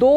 2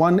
1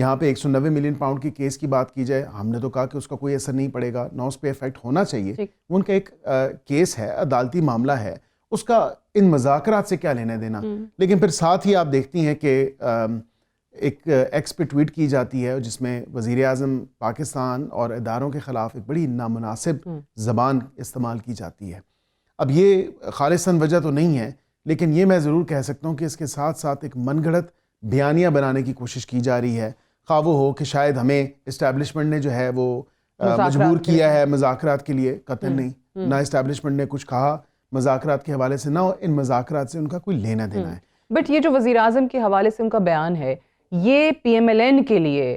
یہاں پہ 190 million pound کی کیس کی بات کی جائے, ہم نے تو کہا کہ اس کا کوئی اثر نہیں پڑے گا, نہ اس پہ افیکٹ ہونا چاہیے. ان کا ایک کیس ہے, عدالتی معاملہ ہے, اس کا ان مذاکرات سے کیا لینا دینا. لیکن پھر ساتھ ہی آپ دیکھتی ہیں کہ ایک ایکس پہ ٹویٹ کی جاتی ہے جس میں وزیر اعظم پاکستان اور اداروں کے خلاف ایک بڑی نامناسب زبان استعمال کی جاتی ہے. اب یہ خالصاً وجہ تو نہیں ہے, لیکن یہ میں ضرور کہہ سکتا ہوں کہ اس کے ساتھ ساتھ ایک من گھڑت بیانیہ بنانے کی کوشش کی جا رہی ہے, خواہ وہ ہو کہ شاید ہمیں اسٹیبلشمنٹ نے جو ہے وہ مجبور کیا ہے مذاکرات کے لیے. قطعاً نہیں, نہ اسٹیبلشمنٹ نے کچھ کہا مذاکرات کے حوالے سے, نہ ان مذاکرات سے ان کا کوئی لینا دینا ہے. بٹ یہ جو وزیر اعظم کے حوالے سے ان کا بیان ہے, یہ پی ایم ایل این کے لیے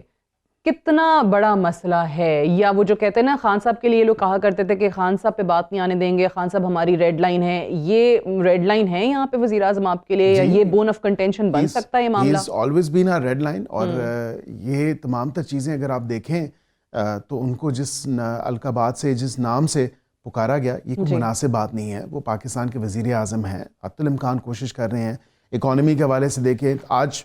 کتنا بڑا مسئلہ ہے؟ یا وہ جو کہتے ہیں نا خان صاحب کے لیے لوگ کہا کرتے تھے کہ خان صاحب پہ بات نہیں آنے دیں گے, خان صاحب ہماری ریڈ لائن ہے, یہ ریڈ لائن ہے یہاں پہ وزیر اعظم آپ کے لیے, یا یہ بون آف کنٹینشن بن سکتا ہے یہ معاملہ؟ Always been a red line. اور یہ تمام تر چیزیں اگر آپ دیکھیں تو ان کو جس القابات سے, جس نام سے پکارا گیا, یہ کوئی مناسب بات نہیں ہے. وہ پاکستان کے وزیر اعظم ہیں, حتی الامکان کوشش کر رہے ہیں. اکانومی کے حوالے سے دیکھیں, آج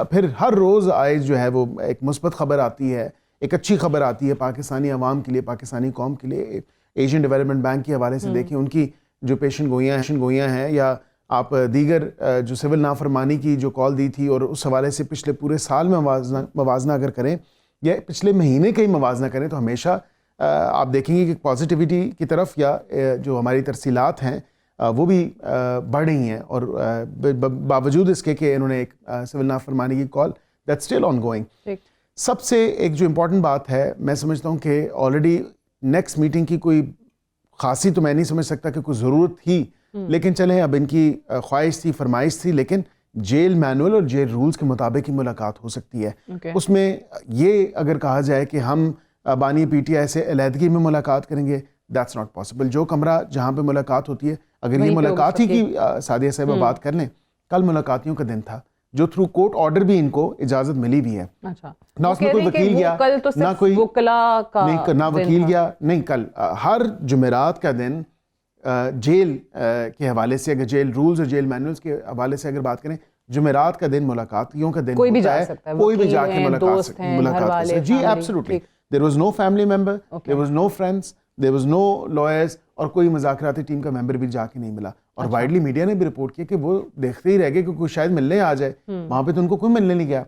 پھر ہر روز آئے جو ہے وہ ایک مثبت خبر آتی ہے, ایک اچھی خبر آتی ہے پاکستانی عوام کے لیے, پاکستانی قوم کے لیے. ایشین ڈیولپمنٹ بینک کے حوالے سے دیکھیں, ان کی جو پیشن گوئیاں ہیں, یا آپ دیگر جو سول نافرمانی کی جو کال دی تھی, اور اس حوالے سے پچھلے پورے سال میں موازنہ اگر کریں یا پچھلے مہینے کا ہی موازنہ کریں, تو ہمیشہ آپ دیکھیں گے کہ پازیٹیوٹی کی طرف یا جو ہماری ترسیلات ہیں وہ بھی بڑھ رہی ہیں. اور باوجود اس کے کہ انہوں نے ایک سول نافرمانی کی کال, دیٹ اسٹل آن گوئنگ. سب سے ایک جو امپورٹنٹ بات ہے, میں سمجھتا ہوں کہ آلریڈی نیکسٹ میٹنگ کی کوئی خاصی تو میں نہیں سمجھ سکتا کہ کوئی ضرورت تھی, لیکن چلیں اب ان کی خواہش تھی, فرمائش تھی, لیکن جیل مینول اور جیل رولز کے مطابق ہی ملاقات ہو سکتی ہے. اس میں یہ اگر کہا جائے کہ ہم بانی پی ٹی آئی سے علیحدگی میں ملاقات کریں گے, دیٹس ناٹ پاسبل. جو کمرہ جہاں پہ ملاقات ہوتی ہے, اگر یہ ملاقات ہی کی سعدیہ صاحبہ بات کر لیں, کل ملاقاتیوں کا دن تھا جو تھرو کورٹ آرڈر بھی ان کو اجازت ملی بھی ہے. نہ اس میں کوئی وکیل گیا, نہ کوئی نہ وکیل گیا, نہیں. کل ہر جمعرات کا دن جیل کے حوالے سے, اگر جیل رولز اور جیل مینولز کے حوالے سے اگر بات کریں, جمعرات کا دن ملاقاتیوں کا دن ہوتا ہے, کوئی بھی جا کے ملاقات کر سکتا ہے. جی absolutely, there was no family member, there was no friends, there was no lawyers, اور کوئی مذاکراتی ٹیم کا ممبر بھی جا کے نہیں ملا. اور وائڈلی میڈیا نے بھی رپورٹ کیا کہ وہ دیکھتے ہی رہ گئے کہ کوئی شاید ملنے آ جائے, وہاں پہ تو ان کو کوئی ملنے نہیں گیا.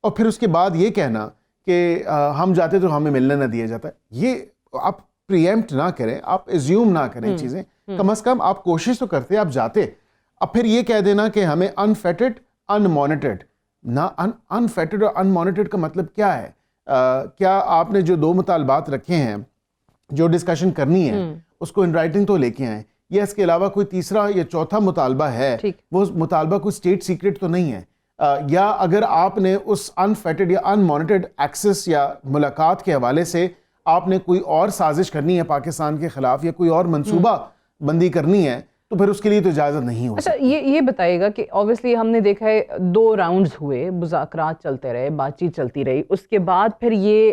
اور پھر اس کے بعد یہ کہنا کہ ہم جاتے تو ہمیں ملنے نہ دیا جاتا, یہ آپ پریمپٹ نہ کریں, آپ ایزیوم نہ کریں چیزیں, کم از کم آپ کوشش تو کرتے, آپ جاتے. اب پھر یہ کہہ دینا کہ ہمیں انفیٹڈ ان مانیٹرڈ, نہ انفیٹڈ اور ان مانیٹرڈ کا مطلب کیا ہے؟ کیا آپ نے جو 2 مطالبات رکھے ہیں, جو ڈسکشن کرنی ہے, اس کو ان رائٹنگ تو لے کے آئیں, یا اس کے علاوہ کوئی تیسرا یا چوتھا مطالبہ ہے, وہ مطالبہ کوئی اسٹیٹ سیکرٹ تو نہیں ہے, یا اگر آپ نے اس انفیٹڈ یا ان مانیٹرڈ ایکسس یا ملاقات کے حوالے سے آپ نے کوئی اور سازش کرنی ہے پاکستان کے خلاف, یا کوئی اور منصوبہ بندی کرنی ہے, تو پھر اس کے لیے تو اجازت نہیں ہو سکتی. یہ بتائیے گا کہ obviously ہم نے دیکھا ہے 2 راؤنڈز ہوئے, مذاکرات چلتے رہے, بات چیت چلتی رہی, اس کے بعد پھر یہ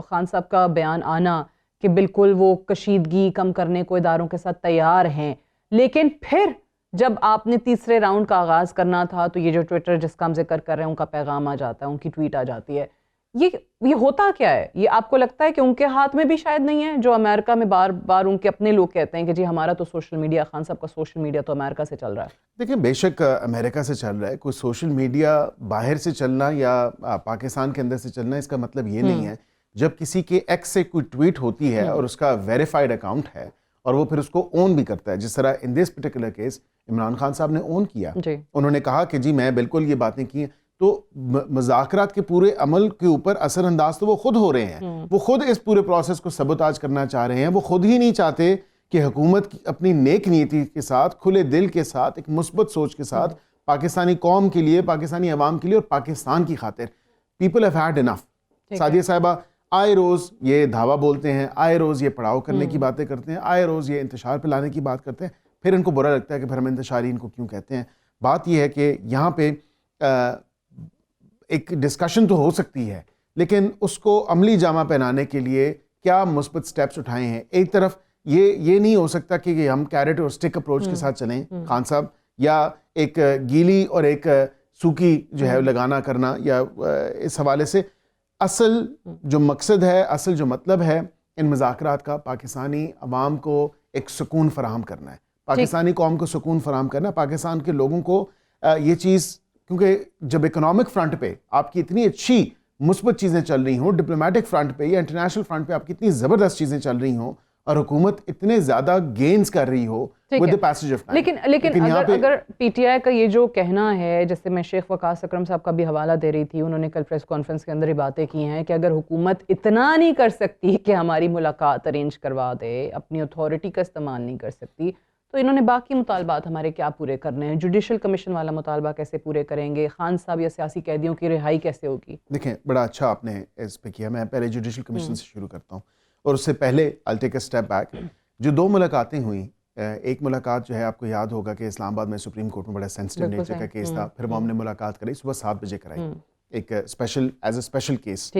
خان صاحب کا بیان آنا کہ بالکل وہ کشیدگی کم کرنے کو اداروں کے ساتھ تیار ہیں, لیکن پھر جب آپ نے تیسرے راؤنڈ کا آغاز کرنا تھا تو یہ جو ٹویٹر جس کا ہم ذکر کر رہے ہیں ان کا پیغام آ جاتا ہے, ان کی ٹویٹ آ جاتی ہے. یہ ہوتا کیا ہے؟ یہ آپ کو لگتا ہے کہ ان کے ہاتھ میں بھی شاید نہیں ہے, جو امریکہ میں بار بار ان کے اپنے لوگ کہتے ہیں کہ جی ہمارا تو سوشل میڈیا, خان صاحب کا سوشل میڈیا تو امریکہ سے چل رہا ہے. دیکھیں بے شک امریکہ سے چل رہا ہے, کوئی سوشل میڈیا باہر سے چلنا یا پاکستان کے اندر سے چلنا, اس کا مطلب یہ نہیں ہے جب کسی کے ایکس سے کوئی ٹویٹ ہوتی ہے اور اس کا ویریفائڈ اکاؤنٹ ہے اور وہ پھر اس کو اون بھی کرتا ہے, جس طرح in this particular case Imran Khan صاحب نے اون کیا, انہوں نے کہا کہ جی میں بالکل یہ باتیں کی ہیں, تو مذاکرات کے پورے عمل کے اوپر اثر انداز تو وہ خود ہو رہے ہیں, وہ خود اس پورے پروسیس کو سبوتاج کرنا چاہ رہے ہیں, وہ خود ہی نہیں چاہتے کہ حکومت اپنی نیک نیتی کے ساتھ, کھلے دل کے ساتھ, ایک مثبت سوچ کے ساتھ پاکستانی قوم کے لیے, پاکستانی عوام کے لیے اور پاکستان کی خاطر, پیپل ہیو ہیڈ انف. سعدیہ صاحبہ آئے روز یہ دھاوا بولتے ہیں, آئے روز یہ پڑاؤ کرنے کی باتیں کرتے ہیں, آئے روز یہ انتشار پھیلانے کی بات کرتے ہیں, پھر ان کو برا لگتا ہے کہ پھر ہم انتشاری ان کو کیوں کہتے ہیں. بات یہ ہے کہ یہاں پہ ایک ڈسکشن تو ہو سکتی ہے, لیکن اس کو عملی جامہ پہنانے کے لیے کیا مثبت سٹیپس اٹھائے ہیں. ایک طرف یہ نہیں ہو سکتا کہ ہم کیرٹ اور سٹک اپروچ کے ساتھ چلیں خان صاحب, یا ایک گیلی اور ایک سوکی جو ہے لگانا کرنا یا اس حوالے سے اصل جو مقصد ہے, اصل جو مطلب ہے ان مذاکرات کا, پاکستانی عوام کو ایک سکون فراہم کرنا ہے, پاکستانی قوم کو سکون فراہم کرنا ہے, پاکستان کے لوگوں کو یہ چیز, کیونکہ جب اکنامک فرنٹ پہ آپ کی اتنی اچھی مثبت چیزیں چل رہی ہوں, ڈپلومیٹک فرنٹ پہ یا انٹرنیشنل فرنٹ پہ آپ کی اتنی زبردست چیزیں چل رہی ہوں اور حکومت اتنے زیادہ گینز کر رہی ہو with the passage of time. لیکن اگر پی ٹی آئی کا یہ جو کہنا ہے, جیسے میں شیخ وقاص اکرم صاحب کا بھی حوالہ دے رہی تھی, انہوں نے کل پریس کانفرنس کے اندر یہ باتیں کی ہیں کہ اگر حکومت اتنا نہیں کر سکتی کہ ہماری ملاقات ارینج کروا دے, اپنی اتھارٹی کا استعمال نہیں کر سکتی, تو انہوں نے باقی مطالبات ہمارے کیا پورے کرنے ہیں؟ جوڈیشل کمیشن والا مطالبہ کیسے پورے کریں گے؟ خان صاحب یا سیاسی قیدیوں کی رہائی کیسے ہوگی؟ دیکھیں بڑا اچھا آپ نے اس پہ کیا. میں پہلے جوڈیشل کمیشن سے شروع کرتا ہوں, اور اس سے پہلے I'll take a step back. جو 2 ملاقاتیں ہوئیں, ایک ملاقات جو ہے آپ کو یاد ہوگا کہ اسلام آباد میں سپریم کورٹ میں بڑا سینسٹیو نیچر کا کیس تھا, پھر وہ ہم نے ملاقات کرائی صبح 7 بجے کرائی, ایک special as a special case.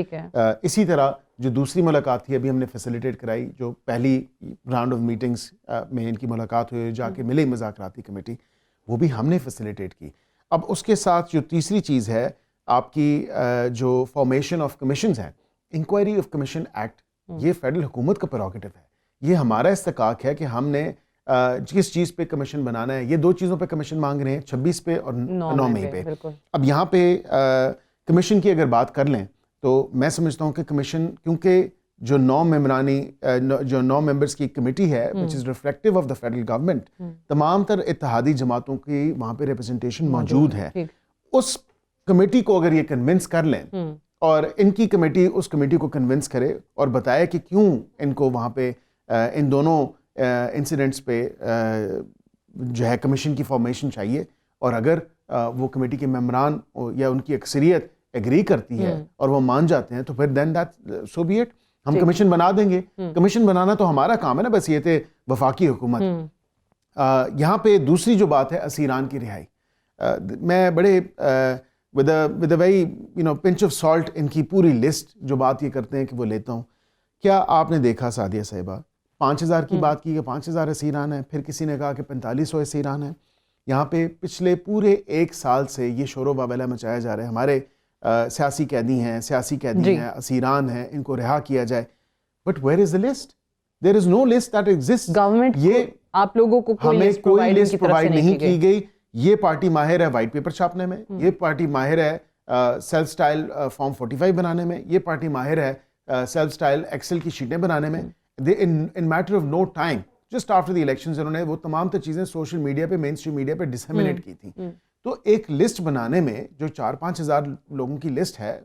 اسی طرح جو دوسری ملاقات تھی ابھی ہم نے فیسیلیٹیٹ کرائی, جو پہلی راؤنڈ آف میٹنگز میں ان کی ملاقات ہوئی, جا کے ملے مذاکراتی کمیٹی, وہ بھی ہم نے فیسیلیٹیٹ کی. اب اس کے ساتھ جو تیسری چیز ہے آپ کی جو فارمیشن آف کمیشنز ہیں, انکوائری آف کمیشن ایکٹ, یہ فیڈرل حکومت کا پریروگیٹو ہے, یہ ہمارا استحقاق ہے کہ ہم نے کس چیز پہ کمیشن بنانا ہے. یہ 2 چیزوں پہ کمیشن مانگ رہے ہیں, 26 پہ اور 9 مئی پہ. اب یہاں پہ کمیشن کی اگر بات کر لیں تو میں سمجھتا ہوں کہ کمیشن, کیونکہ جو 9 ممبرس کی کمیٹی ہے which is reflective of the federal government, تمام تر اتحادی جماعتوں کی وہاں پہ ریپرزنٹیشن موجود ہے. اس کمیٹی کو اگر یہ کنونس کر لیں اور ان کی کمیٹی اس کمیٹی کو کنونس کرے اور بتائے کہ کیوں ان کو وہاں پہ ان دونوں انسیڈنٹس پہ جو ہے کمیشن کی فارمیشن چاہیے, اور اگر وہ کمیٹی کے ممبران یا ان کی اکثریت ایگری کرتی ہے اور وہ مان جاتے ہیں تو پھر دین دیٹ سو بی اٹ, ہم کمیشن بنا دیں گے. کمیشن بنانا تو ہمارا کام ہے نا, بس یہ تھے وفاقی حکومت. یہاں پہ دوسری جو بات ہے اسیران کی رہائی, میں بڑے with a very pinch of salt ان کی پوری لسٹ جو بات یہ کرتے ہیں کہ وہ لیتا ہوں. کیا آپ نے دیکھا سعدیہ صاحبہ 5000 کی بات کی کہ 5000 اسیران ہیں, پھر کسی نے کہا کہ 4500 اسیران ہیں. یہاں پہ پچھلے پورے 1 سال سے یہ شور و بابیلا مچایا جا رہا ہے, ہمارے سیاسی قیدی ہیں, اسیران ہیں, ان کو رہا کیا جائے. But where is the list? There is no list that exists. Government یہ آپ لوگوں کو ہمیں کوئی لسٹ پرووائڈ نہیں کی گئی. یہ پارٹی ماہر ہے وائٹ پیپر چھاپنے میں, یہ پارٹی ماہر ہے سیلف سٹائل فارم 45 بنانے میں, یہ پارٹی ماہر ہے سیلف سٹائل ایکسل کی شیٹیں بنانے میں. in matter of no time, just after the elections انہوں نے وہ تمام تر چیزیں سوشل میڈیا پہ, مین اسٹریم میڈیا پہ ڈسیمینیٹ کی تھیں. تو ایک لسٹ بنانے میں جو 4-5 ہزار لوگوں کی لسٹ ہے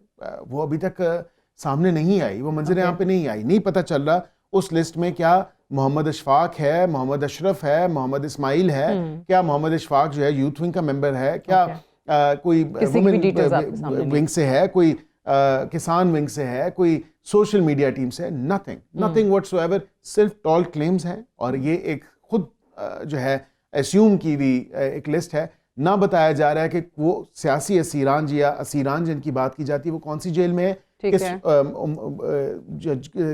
وہ ابھی تک سامنے نہیں آئی, وہ منظر عام پہ نہیں آئی. نہیں پتہ چل رہا اس لسٹ میں کیا محمد اشفاق ہے, محمد اشرف ہے, محمد اسماعیل ہے, کیا محمد اشفاق جو ہے یوتھ ونگ کا ممبر ہے, کیا کوئی وومن ونگ سے ہے, کوئی کسان ونگ سے ہے, کوئی سوشل میڈیا ٹیم سے. نتھنگ واٹس ایور, صرف ٹال کلیمز ہیں. اور یہ ایک خود جو ہے اسیوم کی بھی ایک لسٹ ہے. نہ بتایا جا رہا ہے کہ وہ سیاسی اسیران یا اسیران جن کی بات کی جاتی ہے وہ کون سی جیل میں ہے,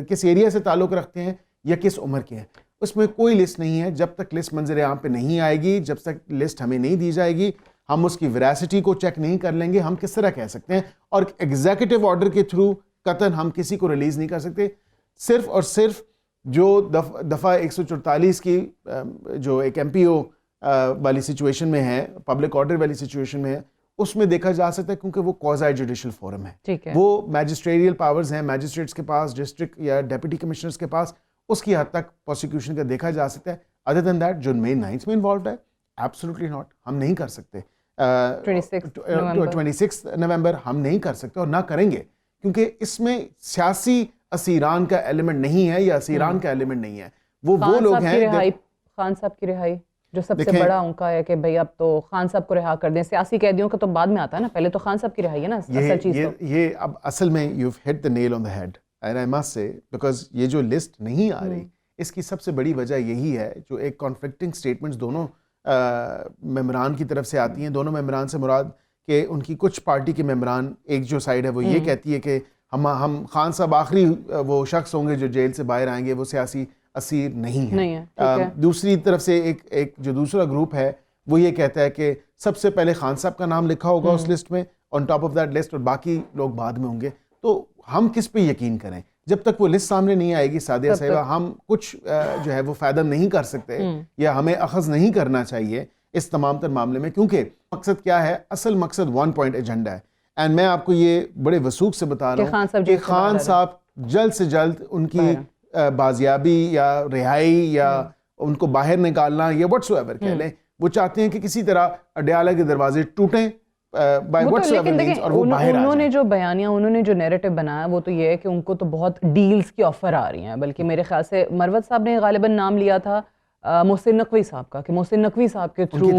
کس ایریا سے تعلق رکھتے ہیں یا کس عمر کے ہیں. اس میں کوئی لسٹ نہیں ہے. جب تک لسٹ منظر عام پہ نہیں آئے گی, جب تک لسٹ ہمیں نہیں دی جائے گی, ہم اس کی ویراسٹی کو چیک نہیں کر لیں گے. ہم کس طرح کہہ سکتے ہیں, اور ایگزیکٹو آرڈر کے تھرو قطعاً ہم کسی کو ریلیز نہیں کر سکتے. صرف اور صرف جو دفعہ 144 کی جو ایک ایم پی او والی سچویشن میں ہے, پبلک آرڈر والی سچویشن میں ہے, اس میں دیکھا جا سکتا ہے کیونکہ وہ کوازائی جوڈیشل فورم ہے. وہ میجسٹریل پاورز ہیں میجسٹریٹس کے پاس, ڈسٹرکٹ یا ڈیپٹی کمشنرز کے پاس, اس کی حد تک پروسیکیوشن کا دیکھا جا سکتا ہے. ادر دین دیٹ جو مین نائنس میں انوالوڈ ہے, ایبسولوٹلی ناٹ, ہم نہیں کر سکتے. 26 نومبر ہم نہیں کر سکتے اور نہ کریں گے, کیونکہ اس میں سیاسی اسیران کا ایلیمنٹ نہیں ہے یا اسیران کا ایلیمنٹ نہیں ہے. وہ لوگ ہیں. خان صاحب کی رہائی جو سب سے بڑا انکا ہے کہ بھئی اب تو خان صاحب کو رہا کر دیں. سیاسی قیدیوں کا تو بعد میں آتا ہے نا, پہلے تو خان صاحب کی رہائی ہے نا اصل چیز. یہ اب اصل میں you've hit the nail on the head and I must say because یہ جو لسٹ نہیں آ رہی, اس کی سب سے بڑی وجہ یہی ہے جو ایک کانفلکٹنگ سٹیٹمنٹس دونوں ممبران کی طرف سے آتی ہیں. دونوں ممبران سے مراد کہ ان کی کچھ پارٹی کے ممبران, ایک جو سائڈ ہے وہ یہ کہتی ہے کہ ہم خان صاحب آخری وہ شخص ہوں گے جو جیل سے باہر آئیں گے, وہ سیاسی اسیر نہیں ہے. دوسری طرف سے ایک جو دوسرا گروپ ہے وہ یہ کہتا ہے کہ سب سے پہلے خان صاحب کا نام لکھا ہوگا اس لسٹ میں, on top of that list, اور باقی لوگ بعد میں ہوں گے. تو ہم کس پہ یقین کریں؟ جب تک وہ لسٹ سامنے نہیں آئے گی سعدیہ صاحبہ, ہم کچھ جو ہے وہ فائدہ نہیں کر سکتے, یا ہمیں اخذ نہیں کرنا چاہیے اس تمام تر معاملے میں, کیونکہ مقصد کیا ہے؟ اصل مقصد 1 پوائنٹ ایجنڈا ہے. اینڈ میں آپ کو یہ بڑے وثوق سے بتا رہا ہوں کہ خان صاحب جلد سے جلد ان کی بازیابی یا رہائی یا ان کو باہر نکالنا یا واٹس ایور کہہ لیں, وہ چاہتے ہیں کہ کسی طرح اڈیالہ کے دروازے ٹوٹیں بائی واٹس ایور مینز, اور وہ باہر انہوں نے جو بیانیہ, انہوں نے جو نیریٹو بنایا وہ تو یہ ہے کہ ان کو تو بہت ڈیلز کی آفر آ رہی ہیں. بلکہ میرے خیال سے مروت صاحب نے غالباً نام لیا تھا محسن نقوی صاحب کا, کہ محسن نقوی صاحب کے تھرو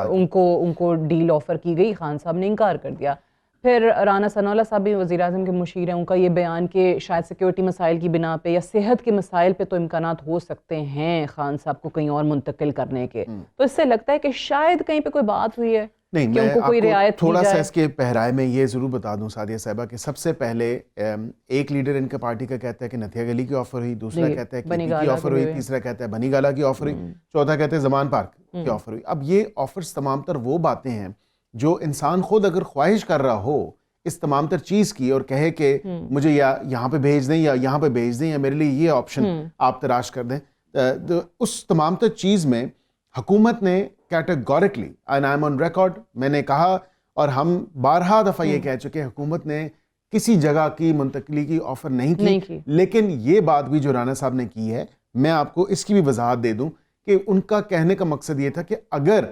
ان کو ڈیل آفر کی گئی. خان صاحب نے انکار کر دیا. پھر رانا ثناء اللہ صاحب بھی وزیر اعظم کے مشیر ہیں, ان کا یہ بیان کہ شاید سیکیورٹی مسائل کی بنا پہ یا صحت کے مسائل پہ تو امکانات ہو سکتے ہیں خان صاحب کو کہیں اور منتقل کرنے کے. تو اس سے لگتا ہے کہ شاید کہیں پہ کوئی بات ہوئی ہے. نہیں, میں آپ کو تھوڑا سا اس کے پہرائے میں یہ ضرور بتا دوں سعدیہ صاحبہ کہ سب سے پہلے ایک لیڈر ان کے پارٹی کا کہتا ہے کہ نتھیا گلی کی آفر ہوئی, دوسرا کہتا ہے کہ کی آفر ہوئی, تیسرا کہتا ہے بنی گالا کی آفر ہوئی, چوتھا کہتے ہیں زمان پارک کی آفر ہوئی. اب یہ آفرز تمام تر وہ باتیں ہیں جو انسان خود اگر خواہش کر رہا ہو اس تمام تر چیز کی اور کہے کہ مجھے یا یہاں پہ بھیج دیں یا یہاں پہ بھیج دیں یا میرے لیے یہ آپشن آپ تلاش کر دیں, اس تمام تر چیز میں حکومت نے categorically, and I am on record, میں نے کہا اور ہم بارہا دفعہ یہ کہہ چکے, حکومت نے کسی جگہ کی منتقلی کی آفر نہیں کی. لیکن یہ بات بھی جو رانا صاحب نے کی ہے, میں آپ کو اس کی بھی وضاحت دے دوں کہ ان کا کہنے کا مقصد یہ تھا کہ اگر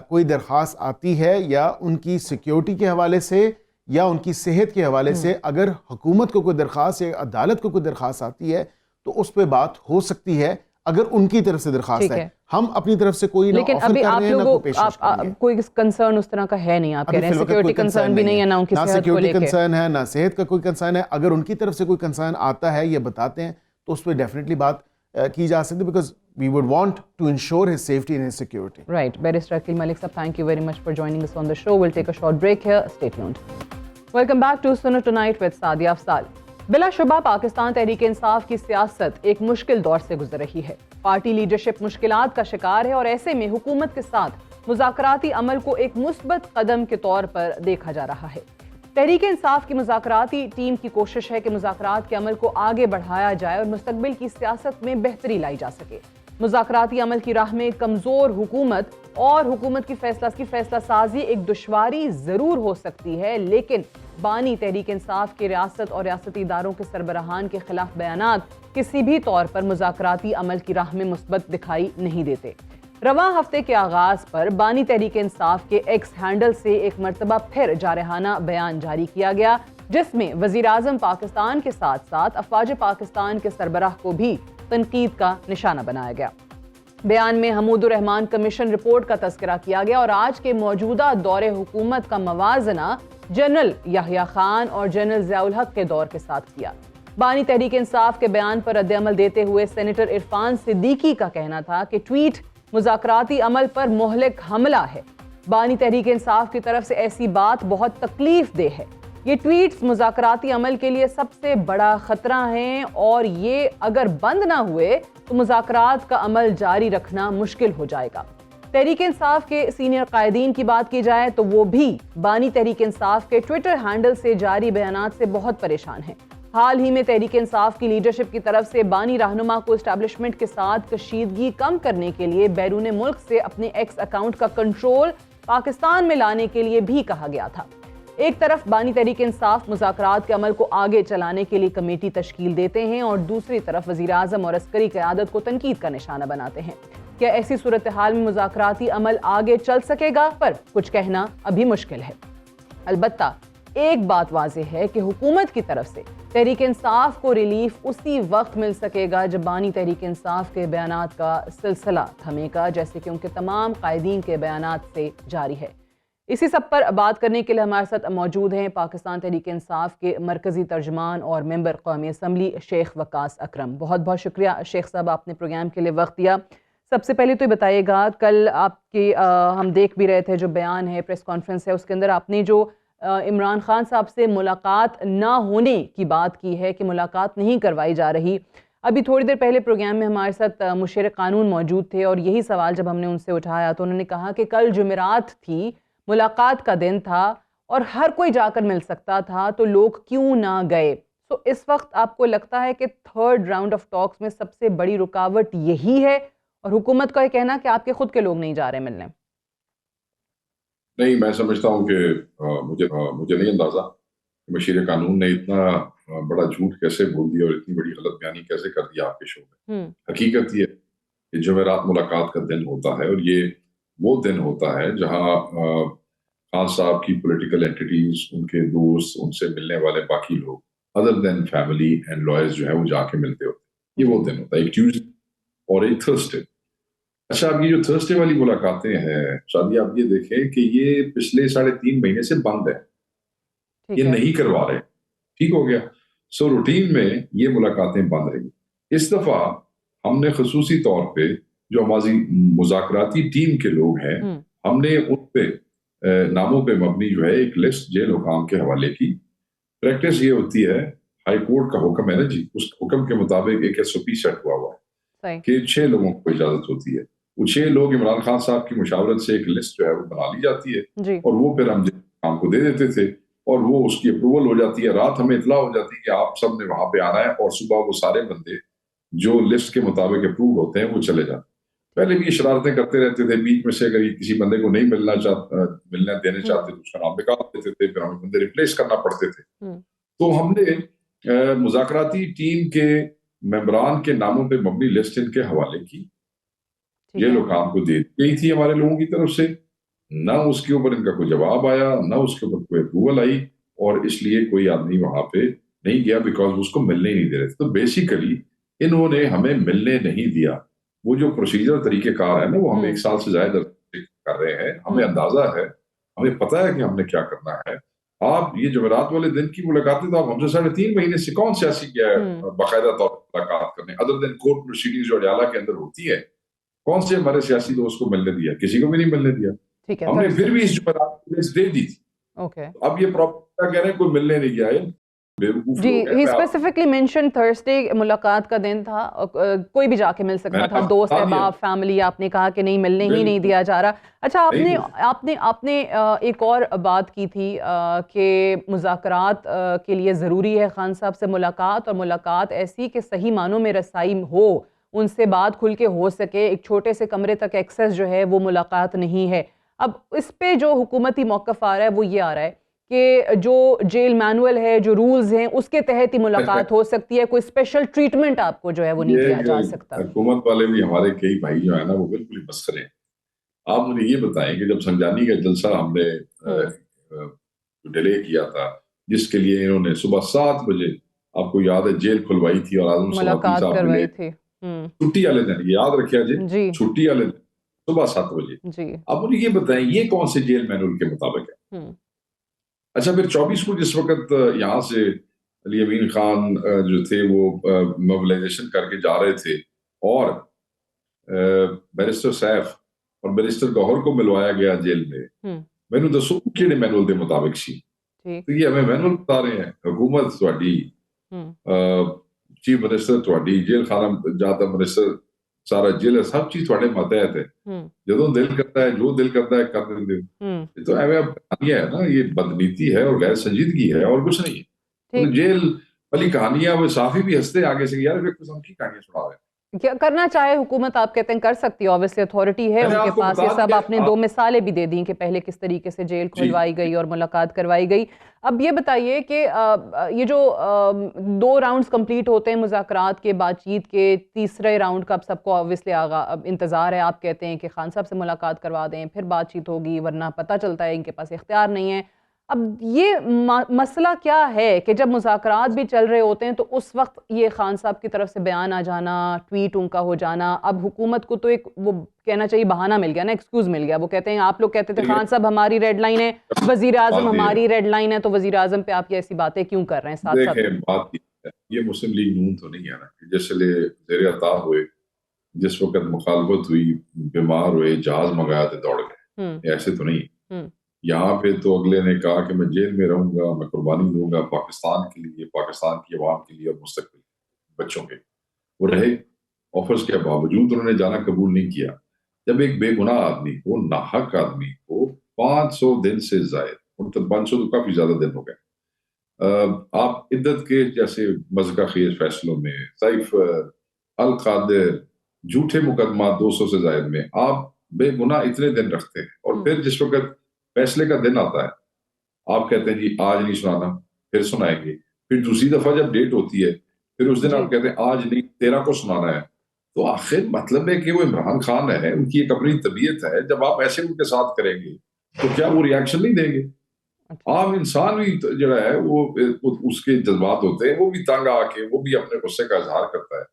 کوئی درخواست آتی ہے یا ان کی سیکیورٹی کے حوالے سے یا ان کی صحت کے حوالے سے, اگر حکومت کو کوئی درخواست یا عدالت کو کوئی درخواست آتی ہے تو اس پہ بات ہو سکتی ہے اگر ان کی طرف سے درخواست ہے. ہم اپنی طرف سے کوئی نہ آفر کر رہے ہیں نہ کوئی پیشکش کر رہے ہیں. کوئی کنسرن اس طرح کا ہے نہیں, آپ کہہ رہے ہیں سیکیورٹی کنسرن بھی نہیں ہے, نہ ان کی صحت کو لے کے, سیکیورٹی کنسرن ہے نہ صحت کا کوئی کنسرن ہے. اگر ان کی طرف سے کوئی کنسرن آتا ہے یا بتاتے ہیں تو اس پہ ڈیفینیٹلی بات کی جا سکتی, because we would want to ensure his safety and his security. Right. Barrister Akhil Malik sir, thank you very much for joining us on the show. We'll take a short break here. Stay tuned. Welcome back to Suno Tonight with Sadia Afzal. بلا شبہ پاکستان تحریک انصاف کی سیاست ایک مشکل دور سے گزر رہی ہے. پارٹی لیڈرشپ مشکلات کا شکار ہے اور ایسے میں حکومت کے ساتھ مذاکراتی عمل کو ایک مثبت قدم کے طور پر دیکھا جا رہا ہے. تحریک انصاف کی مذاکراتی ٹیم کی کوشش ہے کہ مذاکرات کے عمل کو آگے بڑھایا جائے اور مستقبل کی سیاست میں بہتری لائی جا سکے. مذاکراتی عمل کی راہ میں کمزور حکومت اور حکومت کی فیصلہ سازی ایک دشواری ضرور ہو سکتی ہے, لیکن بانی تحریک انصاف کے ریاست اور ریاستی اداروں کے سربراہان کے خلاف بیانات کسی بھی طور پر مذاکراتی عمل کی راہ میں مثبت دکھائی نہیں دیتے. رواں ہفتے کے آغاز پر بانی تحریک انصاف کے ایکس ہینڈل سے ایک مرتبہ پھر جارحانہ بیان جاری کیا گیا, جس میں وزیر اعظم پاکستان کے ساتھ ساتھ افواج پاکستان کے سربراہ کو بھی تنقید کا نشانہ بنایا گیا. بیان میں حمود الرحمان کمیشن رپورٹ کا تذکرہ کیا گیا اور آج کے موجودہ دور حکومت کا موازنہ جنرل یحییٰ خان اور جنرل ضیاء الحق کے دور کے ساتھ کیا. بانی تحریک انصاف کے بیان پر رد عمل دیتے ہوئے سینیٹر عرفان صدیقی کا کہنا تھا کہ ٹویٹ مذاکراتی عمل پر مہلک حملہ ہے. بانی تحریک انصاف کی طرف سے ایسی بات بہت تکلیف دہ ہے. یہ ٹویٹس مذاکراتی عمل کے لیے سب سے بڑا خطرہ ہیں اور یہ اگر بند نہ ہوئے تو مذاکرات کا عمل جاری رکھنا مشکل ہو جائے گا. تحریک انصاف کے سینئر قائدین کی بات کی جائے تو وہ بھی بانی تحریک انصاف کے ٹویٹر ہینڈل سے جاری بیانات سے بہت پریشان ہیں. حال ہی میں تحریک انصاف کی لیڈرشپ کی طرف سے بانی رہنما کو اسٹیبلشمنٹ کے ساتھ کشیدگی کم کرنے کے لیے بیرون ملک سے اپنے ایکس اکاؤنٹ کا کنٹرول پاکستان میں لانے کے لیے بھی کہا گیا تھا. ایک طرف بانی تحریک انصاف مذاکرات کے عمل کو آگے چلانے کے لیے کمیٹی تشکیل دیتے ہیں اور دوسری طرف وزیر اعظم اور عسکری قیادت کو تنقید کا نشانہ بناتے ہیں. کیا ایسی صورتحال میں مذاکراتی عمل آگے چل سکے گا؟ پر کچھ کہنا ابھی مشکل ہے. البتہ ایک بات واضح ہے کہ حکومت کی طرف سے تحریک انصاف کو ریلیف اسی وقت مل سکے گا جب بانی تحریک انصاف کے بیانات کا سلسلہ تھمے گا, جیسے کہ ان کے تمام قائدین کے بیانات سے جاری ہے. اسی سب پر بات کرنے کے لیے ہمارے ساتھ موجود ہیں پاکستان تحریک انصاف کے مرکزی ترجمان اور ممبر قومی اسمبلی شیخ وقاص اکرم. بہت بہت شکریہ شیخ صاحب, آپ نے پروگرام کے لیے وقت دیا. سب سے پہلے تو یہ بتائیے گا, کل آپ کی ہم دیکھ بھی رہے تھے جو بیان ہے, پریس کانفرنس ہے, اس کے اندر آپ نے جو عمران خان صاحب سے ملاقات نہ ہونے کی بات کی ہے کہ ملاقات نہیں کروائی جا رہی, ابھی تھوڑی دیر پہلے پروگرام میں ہمارے ساتھ مشیر قانون موجود تھے اور یہی سوال جب ہم نے ان سے اٹھایا تو انہوں نے کہا کہ کل جمعرات تھی، ملاقات کا دن تھا اور ہر کوئی جا کر مل سکتا تھا، تو لوگ کیوں نہ گئے؟ تو اس وقت آپ کو لگتا ہے کہ تھرڈ راؤنڈ آف ٹاکس میں سب سے بڑی رکاوٹ یہی ہے اور حکومت کا یہ کہنا کہ آپ کے خود کے لوگ نہیں جا رہے ملنے؟ نہیں، میں سمجھتا ہوں کہ مجھے نہیں اندازہ کہ مشیر قانون نے اتنا بڑا جھوٹ کیسے بول دیا اور اتنی بڑی غلط بیانی کیسے کر دیا آپ کے شو میں۔ حقیقت یہ کہ جمعرات ملاقات کا دن ہوتا ہے اور یہ وہ دن ہوتا ہے جہاں خان صاحب کی پولیٹیکل اینٹیٹیز، ان کے دوست، ان سے ملنے والے باقی لوگ other than family and lawyers جو ہے وہ جا کے ملتے ہوتے ہیں۔ یہ وہ دن ہوتا ہے، ایک ٹیوزڈے اور ایک تھرسڈے۔ اچھا، اب یہ جو تھرسڈے والی ملاقاتیں ہیں شادی، آپ یہ دیکھیں کہ یہ پچھلے 3.5 مہینے سے بند ہے، یہ نہیں کروا رہے، ٹھیک ہو گیا۔ سو روٹین میں یہ ملاقاتیں بند رہی۔ اس دفعہ ہم نے خصوصی طور پہ جو ہماری مذاکراتی ٹیم کے لوگ ہیں، ہم نے ان پہ ناموں پہ مبنی جو ہے ایک لسٹ جیل حکام کے حوالے کی۔ پریکٹس یہ ہوتی ہے، ہائی کورٹ کا حکم ہے نا جی، اس حکم کے مطابق ایک SOP سیٹ ہوا ہے کہ 6 لوگوں کو اجازت ہوتی ہے۔ وہ 6 لوگ عمران خان صاحب کی مشاورت سے ایک لسٹ جو ہے وہ بنا لی جاتی ہے اور وہ پھر ہم حکام کو دے دیتے تھے اور وہ اس کی اپروول ہو جاتی ہے۔ رات ہمیں اطلاع ہو جاتی ہے کہ آپ سب نے وہاں پہ آنا ہے اور صبح وہ سارے بندے جو لسٹ کے مطابق اپروو ہوتے ہیں وہ چلے جاتے ہیں۔ پہلے بھی یہ شرارتیں کرتے رہتے تھے، بیچ میں سے اگر کسی بندے کو نہیں ملنا دینے چاہتے تو اس کا نام نکال دیتے تھے، پھر ہمیں بندے ریپلیس کرنا پڑتے تھے۔ تو ہم نے مذاکراتی ٹیم کے ممبران کے ناموں پہ مبنی لسٹ ان کے حوالے کی، جیل حکام کو دے دی گئی تھی ہمارے لوگوں کی طرف سے۔ نہ اس کے اوپر ان کا کوئی جواب آیا، نہ اس کے اوپر کوئی اپروول آئی، اور اس لیے کوئی آدمی وہاں پہ نہیں گیا بیکاز اس کو ملنے ہی نہیں دے رہے تھے۔ تو بیسیکلی انہوں نے ہمیں ملنے نہیں دیا۔ وہ جو پروسیجر طریقہ کار ہے نا، وہ ہم 1 سال سے زیادہ کر رہے ہیں، ہمیں اندازہ ہے، ہمیں پتہ ہے کہ ہم نے کیا کرنا ہے۔ آپ یہ جمعرات والے دن کی ملاقاتیں تو آپ ہم سے 3.5 مہینے سے کون سی ایسی کیا ہے باقاعدہ طور پر ملاقات کرنے، ادر دین کورٹ پروسیڈنگز جو اڈیالہ کے اندر ہوتی ہے، کون سے ہمارے سیاسی دوست کو ملنے دیا؟ کسی کو بھی نہیں ملنے دیا۔ ہم نے پھر بھی اس جمعرات کو لسٹ دے دی تھی۔ اب یہ پراپر کہہ رہے ہیں کوئی ملنے نہیں گیا ہے، جی، ہی اسپیسیفکلی مینشن تھرسڈے ملاقات کا دن تھا، کوئی بھی جا کے مل سکتا تھا، دوست احباب، فیملی۔ آپ نے کہا کہ نہیں، ملنے ہی نہیں دیا جا رہا۔ اچھا، آپ نے ایک اور بات کی تھی کہ مذاکرات کے لیے ضروری ہے خان صاحب سے ملاقات، اور ملاقات ایسی کہ صحیح معنوں میں رسائی ہو، ان سے بات کھل کے ہو سکے۔ ایک چھوٹے سے کمرے تک ایکسیس جو ہے وہ ملاقات نہیں ہے۔ اب اس پہ جو حکومتی موقف آ رہا ہے وہ یہ آ رہا ہے کہ جو جیل مینول ہے، جو رولز ہیں، اس کے تحت ہی ملاقات ہو سکتی ہے، کوئی اسپیشل ٹریٹمنٹ آپ کو جو ہے وہ نہیں دیا جا سکتا۔ حکومت والے بھی ہمارے کئی بھائی جو ہیں نا وہ بالکل ہی مسخرے ہیں۔ آپ مجھے یہ بتائیں کہ جب سنجانی کا جلسہ ہم نے ڈیلے کیا تھا، جس کے لیے انہوں نے صبح 7 بجے، آپ کو یاد ہے، جیل کھلوائی تھی اور اعظم سلامتی صاحب نے چھٹی والے دن، یاد رکھیا جی، چھٹی والے دن صبح 7 بجے۔ اب مجھے یہ بتائیں یہ کون سے جیل مینول کے مطابق ہے؟ اچھا، پھر 24 کو جس وقت یہاں سے علی امین خان جو تھے وہ موبلائزیشن کر کے جا رہے تھے اور بیرسٹر سیف اور بیرسٹر گوہر کو ملوایا گیا جیل میں، مینو دسو کیڑے مینول کے مطابق سی؟ تو یہ ہمیں مینول بتا رہے ہیں، حکومت تواڈی، چیف منسٹر تواڈی، جیل خانہ جاتا منسٹر، سارا جیل، سب چیز تواڈے ماتحت ہے، جدوں دل کرتا ہے جو دل کرتا ہے کر دیں گے۔ تو ایویں ہے نا، یہ بدنیتی ہے اور غیر سنجیدگی ہے اور کچھ نہیں ہے۔ جیل والی کہانیاں وہ صافی بھی ہنستے آگے سے، یار ایک قسم کی کہانیاں سنا رہے ہیں۔ کیا کرنا چاہے حکومت، آپ کہتے ہیں کر سکتی ہے، اوبیسلی اتھارٹی ہے ان کے پاس یہ سب۔ آپ نے 2 مثالیں بھی دے دیں کہ پہلے کس طریقے سے جیل کھلوائی گئی اور ملاقات کروائی گئی۔ اب یہ بتائیے کہ یہ جو 2 راؤنڈز کمپلیٹ ہوتے ہیں مذاکرات کے، بات چیت کے، تیسرے راؤنڈ کا اب سب کو اوبیسلی انتظار ہے۔ آپ کہتے ہیں کہ خان صاحب سے ملاقات کروا دیں پھر بات چیت ہوگی، ورنہ پتہ چلتا ہے ان کے پاس اختیار نہیں ہے۔ اب یہ مسئلہ کیا ہے کہ جب مذاکرات بھی چل رہے ہوتے ہیں تو اس وقت یہ خان صاحب کی طرف سے بیان آ جانا، ٹویٹ ان کا ہو جانا، اب حکومت کو تو ایک وہ کہنا چاہیے بہانہ مل گیا نا، ایکسکیوز مل گیا۔ وہ کہتے ہیں آپ لوگ کہتے تھے خان صاحب ہماری ریڈ لائن ہے، وزیر اعظم ہماری ریڈ لائن ہے، تو وزیر اعظم پہ آپ یہ ایسی باتیں کیوں کر رہے ہیں ساتھ ساتھ؟ دیکھیں، بات یہ مسلم لیگ نون تو نہیں ہے نا، جس لیے زیر عطا ہوئے، جس وقت مخالفت ہوئی، بیمار ہوئے، جہاز منگایا تو دوڑ گئے، ایسے تو نہیں۔ یہاں پہ تو اگلے نے کہا کہ میں جیل میں رہوں گا، میں قربانی دوں گا پاکستان کے لیے، پاکستان کی عوام کے لیے اور مستقبل بچوں کے۔ وہ رہے, آفرز کے باوجود انہوں نے جانا قبول نہیں کیا. جب ایک بے گناہ آدمی کو, ناحق آدمی کو 500 دن سے زائد, 500 تو کافی زیادہ دن ہو گئے, آپ عدت کے جیسے مذہقہ خیز فیصلوں میں, سیف القادر جھوٹے مقدمات 200 سے زائد میں آپ بے گناہ اتنے دن رکھتے ہیں, اور پھر جس وقت فیصلے کا دن آتا ہے آپ کہتے ہیں جی آج نہیں سنانا, پھر سنائیں گے. پھر دوسری دفعہ جب ڈیٹ ہوتی ہے پھر اس دن آپ کہتے ہیں آج نہیں 13 کو سنانا ہے. تو آخر مطلب ہے کہ وہ عمران خان ہے, ان کی ایک اپنی طبیعت ہے, جب آپ ایسے ان کے ساتھ کریں گے تو کیا وہ ریاکشن نہیں دیں گے؟ عام انسان بھی جو ہے وہ اس کے جذبات ہوتے ہیں, وہ بھی تنگ آ کے وہ بھی اپنے غصے کا اظہار کرتا ہے.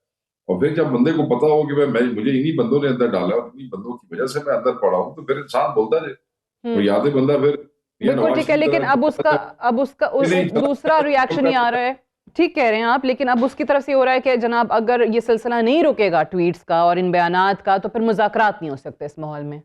اور پھر جب بندے کو پتا ہو کہ مجھے انہی بندوں نے اندر ڈالا اور انہی بندوں کی وجہ سے میں اندر پڑا ہوں, تو پھر انسان بولتا جائے وہ یاد بندہ پھر بالکل ٹھیک ہے. لیکن اب اس کا دوسرا ریاکشن ہی آ رہا ہے. ٹھیک کہہ رہے ہیں آپ, لیکن اب اس کی طرف سے ہو رہا ہے کہ جناب اگر یہ سلسلہ نہیں رکے گا ٹویٹس کا اور ان بیانات کا تو پھر مذاکرات نہیں ہو سکتے اس ماحول میں.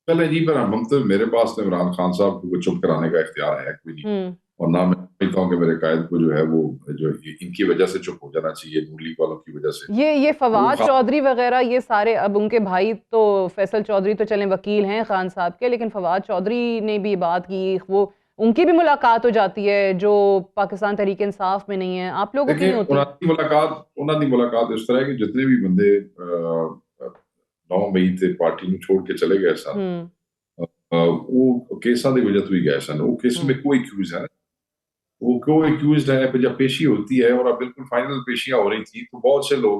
چلے جی, پر ہم تو میرے پاس تو عمران خان صاحب کو چپ کرانے کا اختیار ہے کوئی نہیں, اور نہ میں سمجھتا ہوں کہ میرے قائد کو جو ہے وہ جو ان کی وجہ سے چپ ہو جانا چاہیے, نون لیگ والوں کی وجہ سے. یہ فواد چودھری وغیرہ یہ سارے, اب ان کے بھائی تو فیصل چودھری تو چلیں وکیل ہیں خان صاحب کے, لیکن فواد چودھری نے بھی بات کی, وہ ان کی بھی ملاقات ہو جاتی ہے جو پاکستان تحریک انصاف میں نہیں ہے, آپ لوگوں کی نہیں ہوتی؟ انہوں نے ملاقات اس طرح کہ جتنے بھی بندے 9 مئی تے پارٹی میں چھوڑ کے چلے گئے سن, وہ کیساں دی وجہ تو ہی گئے سن, وہ کیس میں کوئی ایکیوز ہے, وہ کوئی ایکیوز ہے. پھر جب پیشی ہوتی ہے اور اب بالکل فائنل پیشیاں ہو رہی تھی تو بہت سے لوگ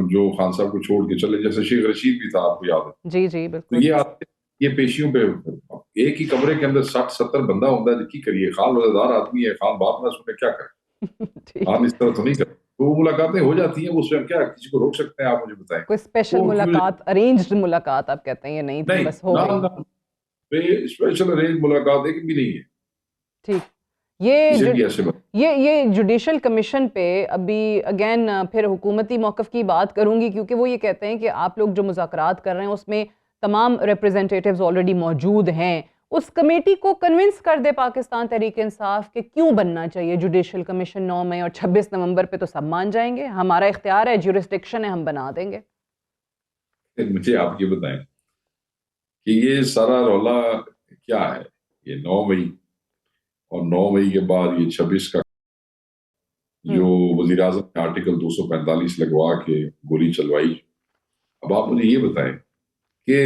جو خان صاحب کو چھوڑ کے چلے, جیسے شیخ رشید بھی تھا, آپ کو یاد ہے؟ جی جی بالکل. تو یہ پیشیوں پہ ایک ہی کمرے کے اندر 60-70 بندہ ہوتا ہے, کی کریے, خان روزہ دار آدمی ہے, خان بات نہ سنے کیا کرے, خان اس طرح تو نہیں کرے. تو ملاقاتیں ہو جاتی ہیں, اس میں کیا کسی کو روک سکتے ہیں؟ آپ مجھے بتائیں. کوئی اسپیشل ملاقات, ارینجڈ ملاقات آپ کہتے ہیں یہ نہیں تھی, بس ہو گئی اسپیشل ارینج ملاقات ایک بھی نہیں ہے. ٹھیک. یہ جوڈیشل کمیشن پہ ابھی اگین پھر حکومتی موقف کی بات کروں گی, کیونکہ وہ یہ کہتے ہیں کہ آپ لوگ جو مذاکرات کر رہے ہیں اس میں تمام ریپریزنٹیٹیوز آلریڈی موجود ہیں. اس کمیٹی کو کنونس کر دے پاکستان تحریک انصاف کہ کیوں بننا چاہیے جوڈیشل کمیشن. 9 مئی اور 26 نومبر پہ تو سب مان جائیں گے, ہمارا اختیار ہے, جیورسڈکشن ہے, ہم بنا دیں گے. مجھے آپ یہ بتائیں کہ یہ سارا رولا کیا ہے؟ یہ 9 مئی اور 9 مئی کے بعد یہ 26 کا جو وزیر اعظم نے آرٹیکل 245 لگوا کے گولی چلوائی. اب آپ مجھے یہ بتائیں کہ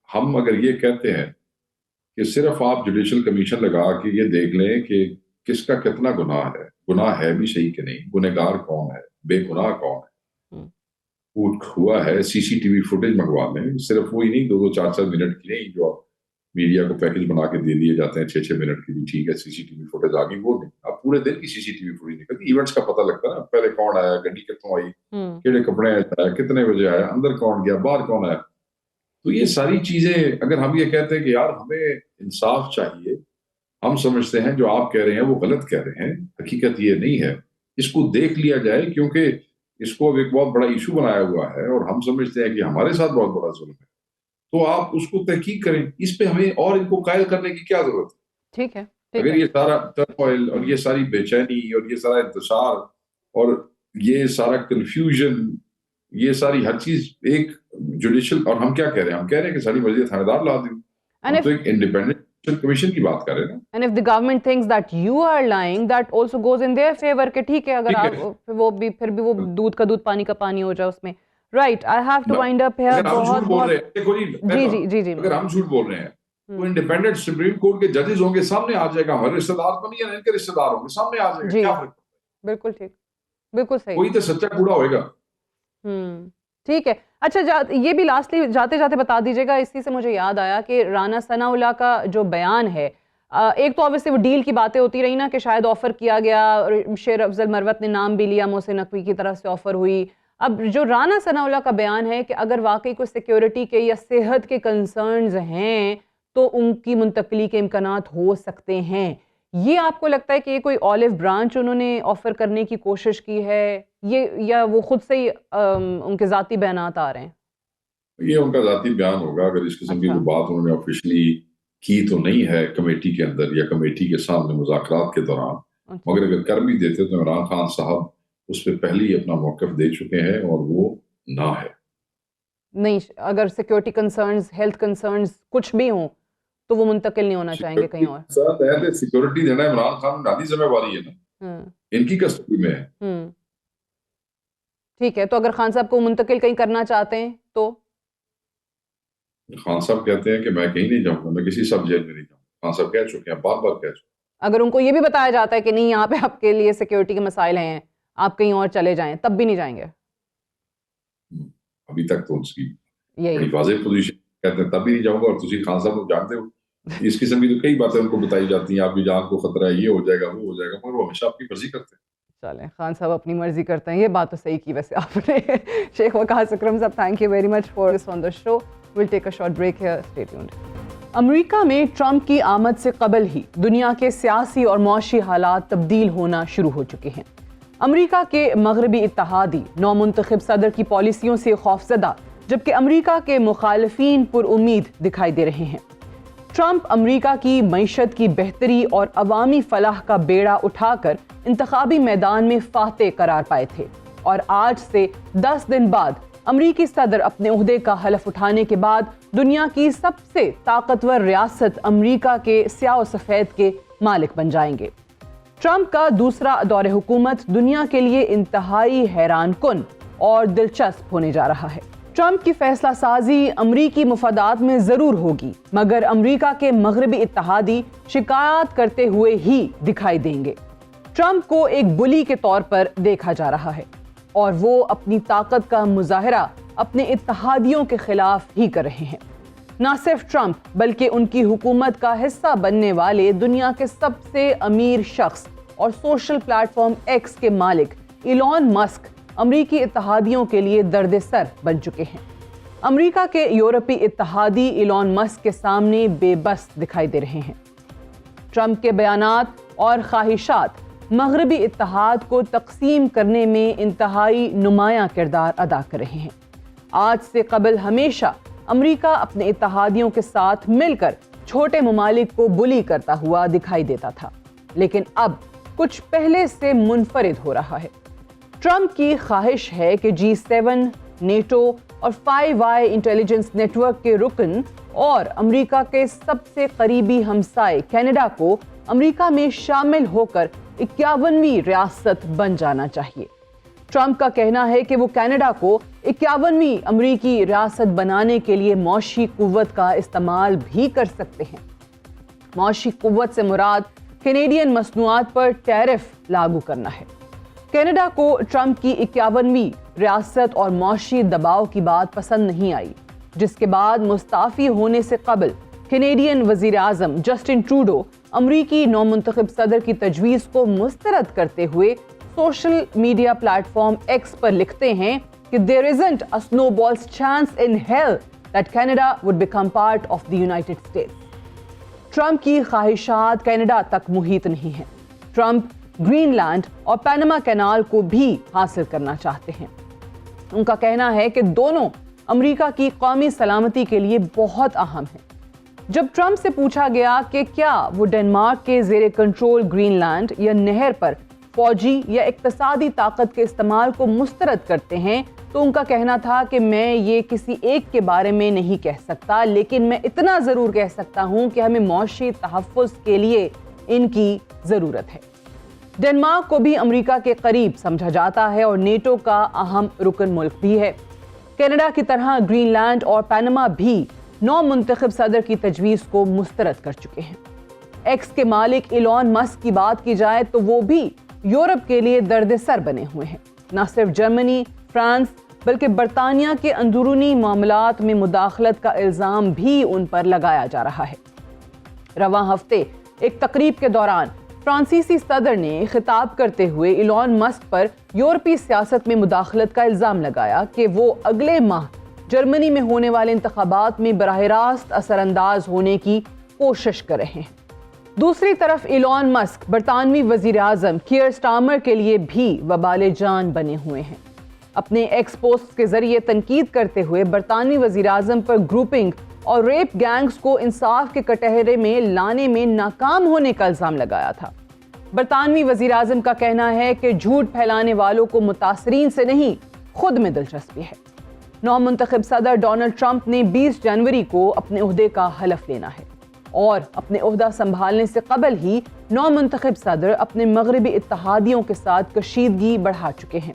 ہم اگر یہ کہتے ہیں کہ صرف آپ جوڈیشل کمیشن لگا کے یہ دیکھ لیں کہ کس کا کتنا گناہ ہے, گناہ ہے بھی صحیح کہ نہیں, گنہگار کون ہے, بے گناہ کون ہے, ہوا ہے سی سی ٹی وی فوٹیج منگوا لیں, صرف وہی نہیں 2-2 4-4 منٹ کی نہیں جو میڈیا کو پیکج بنا کے دے دیے جاتے ہیں 6-6 منٹ کی, بھی ٹھیک ہے سی سی ٹی وی فوٹیج آ گئی, وہ نہیں. اب پورے دن کی سی سی ٹی وی فوٹیج نکلتی, ایونٹس کا پتہ لگتا ہے نا, پہلے کون آیا, گڈی کتوں آئی, کیڑے کپڑے آیا, کتنے بجے آیا, اندر کون گیا, باہر کون آیا. تو یہ ساری چیزیں اگر ہم یہ کہتے ہیں کہ یار ہمیں انصاف چاہیے, ہم سمجھتے ہیں جو آپ کہہ رہے ہیں وہ غلط کہہ رہے ہیں, حقیقت یہ نہیں ہے, اس کو دیکھ لیا جائے, کیونکہ اس کو اب ایک بہت بڑا ایشو بنایا ہوا ہے اور ہم سمجھتے ہیں کہ ہمارے ساتھ بہت بڑا ظلم ہے. تو آپ اس کو تحقیق کریں, اس پہ ہمیں اور ان کو قائل کرنے کی کیا ضرورت ہے؟ ٹھیک ہے. اگر یہ سارا ٹرموائل اور یہ ساری بے چینی اور یہ سارا انتشار اور یہ سارا کنفیوژن, یہ ساری ہر چیز ایک جوڈیشل, اور ہم کیا کہہ رہے ہیں, ہم کہہ رہے ہیں کہ ساری مرضی تھانے دار لا دیں, ہم تو ایک انڈیپینڈنٹ کمیشن کی بات کر رہے ہیں نا. And if the government thinks that you are lying, that also goes in their favor کہ ٹھیک ہے, اگر آپ وہ بھی پھر بھی وہ دودھ کا دودھ پانی کا پانی ہو جائے اس میں. Right, I have to wind up here. جی اگر ہم جھوٹ بول رہے ہیں تو انڈیپینڈنٹ سپریم کورٹ کے ججز ہوں گے, سامنے آ جائے گا, ہمارے رشتہ دار تو نہیں ہے, ان کے رشتہ دار ہوں گے, سامنے آ جائے گا, کیا فرق؟ بالکل ٹھیک, بالکل صحیح, کوئی تو سچا کوڑا ہوئے گا. ٹھیک ہے. اچھا یہ بھی لاسٹلی جاتے جاتے بتا دیجیے گا, اسی سے مجھے یاد آیا کہ رانا ثناء اللہ کا جو بیان ہے, ایک تو obviously وہ ڈیل کی باتیں ہوتی رہی نا کہ شاید آفر کیا گیا, شیر افضل مروت نے نام بھی لیا, محسن نقوی کی طرف سے آفر ہوئی. اب جو رانا ثناء اللہ کا بیان ہے کہ اگر واقعی کوئی سیکیورٹی کے یا صحت کے کنسرنز ہیں تو ان کی منتقلی کے امکانات ہو سکتے ہیں, یہ آپ کو لگتا ہے کہ یہ کوئی آلیو برانچ انہوں نے آفر کرنے کی کوشش کی ہے, یہ یا وہ خود سے ہی ان کے ذاتی بیانات آ رہے ہیں؟ یہ ان کا ذاتی بیان ہوگا, اگر اس قسم کی کوئی بات انہوں نے آفیشلی کی تو نہیں ہے کمیٹی کے اندر یا کمیٹی کے سامنے مذاکرات کے دوران, مگر اگر کر بھی دیتے تو عمران خان صاحب اس پہ پہلے ہی اپنا موقف دے چکے ہیں اور وہ نہ ہے. نہیں، اگر سیکیورٹی کنسرنز، ہیلتھ کنسرنز کچھ بھی ہوں تو وہ منتقل نہیں ہونا چاہیں گے کہیں اور. سیکورٹی دینا عمران خان نادی ذمہ واری ہے نا، ان کی کسٹڈی میں ہے. ٹھیک ہے، تو اگر خان صاحب کو منتقل کہیں کرنا چاہتے ہیں تو خان صاحب کہتے ہیں کہ میں کہیں نہیں جاؤں گا، میں کسی سب جیل میں نہیں جاؤں. خان صاحب کہہ چکے ہیں، بار بار کہہ چکے ہیں. اگر ان کو یہ بھی بتایا جاتا ہے کہ نہیں یہاں پہ آپ کے لیے سیکیورٹی کے مسائل ہیں، آپ کہیں اور چلے جائیں، تب بھی نہیں جائیں گے؟ ابھی تک تو اس کی یہی بڑی واضح پوزیشن، کہتے ہیں تب بھی نہیں جاؤں گا. اور تسی خان صاحب کو جانتے ہو اس قسم کی تو کئی باتیں ان کو بتائی جاتی ہیں، آپ کی جان کو خطرہ ہے، یہ ہو جائے گا، وہ ہو جائے گا، مگر وہ ہمیشہ آپ کی مرضی کرتے ہیں. چلیں، خان صاحب اپنی مرضی کرتے ہیں، یہ بات تو صحیح کی ویسے آپ نے. شیخ وقاص اکرم صاحب، thank you very much for this on the show. We'll take a short break here, stay tuned. امریکہ میں ٹرمپ کی آمد سے قبل ہی دنیا کے سیاسی اور معاشی حالات تبدیل ہونا شروع ہو چکے ہیں. امریکہ کے مغربی اتحادی نو منتخب صدر کی پالیسیوں سے خوفزدہ، جبکہ امریکہ کے مخالفین پر امید دکھائی دے رہے ہیں. ٹرمپ امریکہ کی معیشت کی بہتری اور عوامی فلاح کا بیڑا اٹھا کر انتخابی میدان میں فاتح قرار پائے تھے، اور آج سے 10 دن بعد امریکی صدر اپنے عہدے کا حلف اٹھانے کے بعد دنیا کی سب سے طاقتور ریاست امریکہ کے سیاہ و سفید کے مالک بن جائیں گے. ٹرمپ کا دوسرا دور حکومت دنیا کے لیے انتہائی حیران کن اور دلچسپ ہونے جا رہا ہے. ٹرمپ کی فیصلہ سازی امریکی مفادات میں ضرور ہوگی، مگر امریکہ کے مغربی اتحادی شکایات کرتے ہوئے ہی دکھائی دیں گے. ٹرمپ کو ایک بلی کے طور پر دیکھا جا رہا ہے، اور وہ اپنی طاقت کا مظاہرہ اپنے اتحادیوں کے خلاف ہی کر رہے ہیں. نہ صرف ٹرمپ بلکہ ان کی حکومت کا حصہ بننے والے دنیا کے سب سے امیر شخص اور سوشل پلیٹ فارم ایکس کے مالک ایلون مسک امریکی اتحادیوں کے لیے درد سر بن چکے ہیں. امریکہ کے یورپی اتحادی ایلون مسک کے سامنے بے بس دکھائی دے رہے ہیں. ٹرمپ کے بیانات اور خواہشات مغربی اتحاد کو تقسیم کرنے میں انتہائی نمایاں کردار ادا کر رہے ہیں. آج سے قبل ہمیشہ امریکہ اپنے اتحادیوں کے ساتھ مل کر چھوٹے ممالک کو بلی کرتا ہوا دکھائی دیتا تھا، لیکن اب کچھ پہلے سے منفرد ہو رہا ہے. ٹرمپ کی خواہش ہے کہ G7، نیٹو اور 5 انٹیلیجنس نیٹ ورک کے رکن اور امریکہ کے سب سے قریبی ہمسائے کینیڈا کو امریکہ میں شامل ہو کر 51ویں ریاست بن جانا چاہیے. ٹرمپ کا کہنا ہے کہ وہ کینیڈا کو 51ویں امریکی ریاست بنانے کے لیے معاشی قوت کا استعمال بھی کر سکتے ہیں. معاشی قوت سے مراد کینیڈین مصنوعات پر ٹیرف لاگو کرنا ہے. کینیڈا کو ٹرمپ کی 51ویں ریاست اور معاشی دباؤ کی بات پسند نہیں آئی، جس کے بعد مستعفی ہونے سے قبل کینیڈین وزیر اعظم جسٹن ٹروڈو امریکی نو منتخب صدر کی تجویز کو مسترد کرتے ہوئے social media platform X پر لکھتے ہیں کہ there isn't a snowball's chance in hell that Canada would become part of the United States. Trump کی خواہشات کینیڈا تک محیط نہیں ہیں. ٹرمپ گرین لینڈ اور پینما کینال کو بھی حاصل کرنا چاہتے ہیں. ان کا کہنا ہے کہ دونوں امریکہ کی قومی سلامتی کے لیے بہت اہم ہیں. جب ٹرمپ سے پوچھا گیا کہ کیا وہ ڈنمارک کے زیر کنٹرول گرین لینڈ یا نہر پر فوجی یا اقتصادی طاقت کے استعمال کو مسترد کرتے ہیں، تو ان کا کہنا تھا کہ میں یہ کسی ایک کے بارے میں نہیں کہہ سکتا، لیکن میں اتنا ضرور کہہ سکتا ہوں کہ ہمیں معاشی تحفظ کے لیے ان کی ضرورت ہے. ڈنمارک کو بھی امریکہ کے قریب سمجھا جاتا ہے اور نیٹو کا اہم رکن ملک بھی ہے. کینیڈا کی طرح گرین لینڈ اور پینما بھی نو منتخب صدر کی تجویز کو مسترد کر چکے ہیں. ایکس کے مالک ایلون مسک کی بات کی جائے تو وہ بھی یورپ کے لیے درد سر بنے ہوئے ہیں. نہ صرف جرمنی، فرانس بلکہ برطانیہ کے اندرونی معاملات میں مداخلت کا الزام بھی ان پر لگایا جا رہا ہے. رواں ہفتے ایک تقریب کے دوران فرانسیسی صدر نے خطاب کرتے ہوئے ایلون مسک پر یورپی سیاست میں مداخلت کا الزام لگایا کہ وہ اگلے ماہ جرمنی میں ہونے والے انتخابات میں براہ راست اثر انداز ہونے کی کوشش کر رہے ہیں. دوسری طرف ایلون مسک برطانوی وزیر اعظم کیئر سٹارمر کے لیے بھی وبال جان بنے ہوئے ہیں. اپنے ایکس پوسٹ کے ذریعے تنقید کرتے ہوئے برطانوی وزیر اعظم پر گروپنگ اور ریپ گینگز کو انصاف کے کٹہرے میں لانے میں ناکام ہونے کا الزام لگایا تھا. برطانوی وزیر اعظم کا کہنا ہے کہ جھوٹ پھیلانے والوں کو متاثرین سے نہیں خود میں دلچسپی ہے۔ نو منتخب صدر ڈونلڈ ٹرمپ نے 20 جنوری کو اپنے عہدے کا حلف لینا ہے اور اپنے عہدہ سنبھالنے سے قبل ہی نو منتخب صدر اپنے مغربی اتحادیوں کے ساتھ کشیدگی بڑھا چکے ہیں۔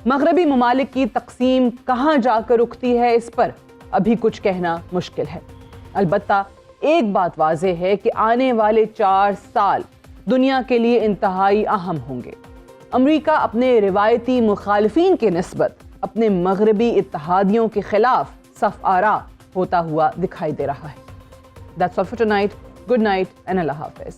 مغربی ممالک کی تقسیم کہاں جا کر رکتی ہے اس پر ابھی کچھ کہنا مشکل ہے، البتہ ایک بات واضح ہے کہ آنے والے 4 سال دنیا کے لیے انتہائی اہم ہوں گے۔ امریکہ اپنے روایتی مخالفین کے نسبت اپنے مغربی اتحادیوں کے خلاف صف آرا ہوتا ہوا دکھائی دے رہا ہے۔ That's all for tonight. Good night and Allah Hafiz.